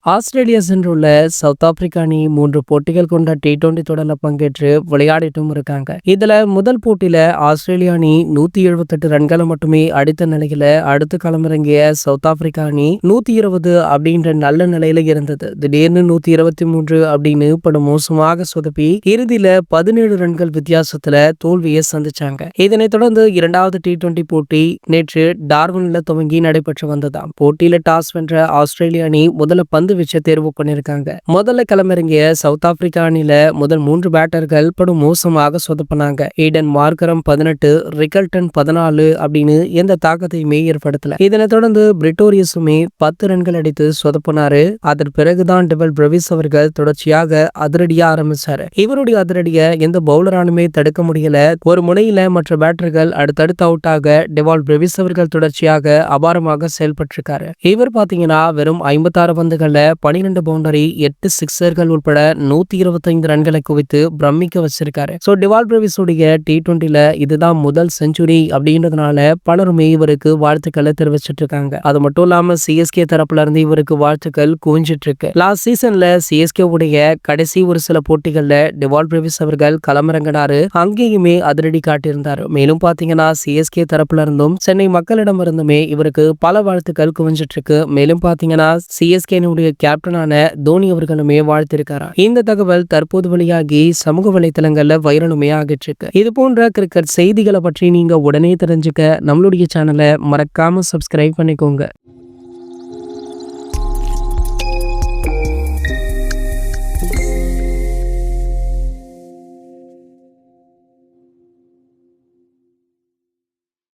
Australia சென்றுள்ள south Africa அணி 3 போட்டிகள் கொண்ட T20 தொடர்ல பங்கேற்று விளையாடிட்டும் இருக்காங்க. இதுல முதல் போட்டியில ஆஸ்திரேலியா அணி 178 ரன்களை மட்டுமே அடித்த நிலையில அடுத்து களமிறங்கிய சவுத் ஆப்பிரிக்கா அணி 120 அப்படின்ற நல்ல நிலையில இருந்தது. திடீர்னு 123 அப்படின்னு படு மோசமாக சொதப்பி இறுதியில 17 ரன்கள் வித்தியாசத்துல தோல்வியை சந்திச்சாங்க. இதனைத் தொடர்ந்து இரண்டாவது T20 போட்டி நேற்று டார்வின்ல துவங்கி நடைபெற்று வந்ததாம். போட்டியில டாஸ் வென்ற ஆஸ்திரேலிய அணி முதல்ல பந்து வீச்ச தேர்வு பண்ணிருக்காங்க. முதல்ல களமிறங்கிய சவுத் ஆப்பிரிக்கா அணியில முதல் 3 பேட்டர்கள் படும் மோசமாக சொதப்பினாங்க. ஈடன் மார்கரம் 18, ரிக்கல்டன் 14 அப்படின்னு எந்த தாக்கத்தையுமே ஏற்படுத்தல. இதனைத் தொடர்ந்து பிரிட்டோரியஸுமே 10 ரன்கள் அடித்து சொதப்பினாரு. அதன் பிறகுதான் டெவல் பிரவிஸ் அவர்கள் தொடர்ச்சியாக அதிரடியா ஆரம்பிச்சாரு. இவருடைய அதிரடிய எந்த பவுலரானுமே தடுக்க முடியல. ஒரு முனையில மற்ற பேட்டர்கள் அடுத்தடுத்து அவுட் ஆக டெவால் பிரவிஸ் அவர்கள் தொடர்ச்சியாக அபாரமாக செயல்பட்டிருக்காரு. இவர் பாத்தீங்கன்னா வெறும் 56 பந்துகள்ல 12 பவுண்டரி, 8 சிக்ஸர்கள் உட்பட 125 ரன்களை குவித்து பிரமிக்க வச்சிருக்காரு. டெவால் பிரவிஸுடைய T20ல இதுதான் முதல் செஞ்சுரி அப்படின்றதுனால பலருமே இவருக்கு வாழ்த்துக்களை தெரிவிச்சிட்டு இருக்காங்க. அது மட்டும் இல்லாம சிஎஸ்கே தரப்புல இருந்து இவருக்கு வாழ்த்துக்கள் குவிஞ்சிட்டு இருக்கு. லாஸ்ட் சீசன்ல சிஎஸ்கே உடைய கடைசி ஒரு சில போட்டிகள்ல டெவால் பிரவிஸ் அவர்கள் களமிறங்கினாரு. அங்கேயுமே அதிரடி காட்டியிருந்தாரு. மேலும் பாத்தீங்கன்னா சிஎஸ்கே தரப்புல இருந்தும் சென்னை மக்களிடம் இருந்துமே இவருக்கு பல வாழ்த்துக்கள் குவிஞ்சிட்டு இருக்கு. மேலும் பாத்தீங்கன்னா சிஎஸ்கே கேப்டனான தோனி அவர்களுமே வாழ்த்திருக்காராம். இந்த தகவல் தற்போது வெளியாகி சமூக வலைதளங்கள்ல வைரலுமே ஆகிட்டு இருக்கு. இது போன்ற கிரிக்கெட் செய்திகளை பற்றி நீங்க உடனே தெரிஞ்சுக்க நம்மளுடைய சேனலை மறக்காம சப்ஸ்கிரைப் பண்ணிக்கோங்க.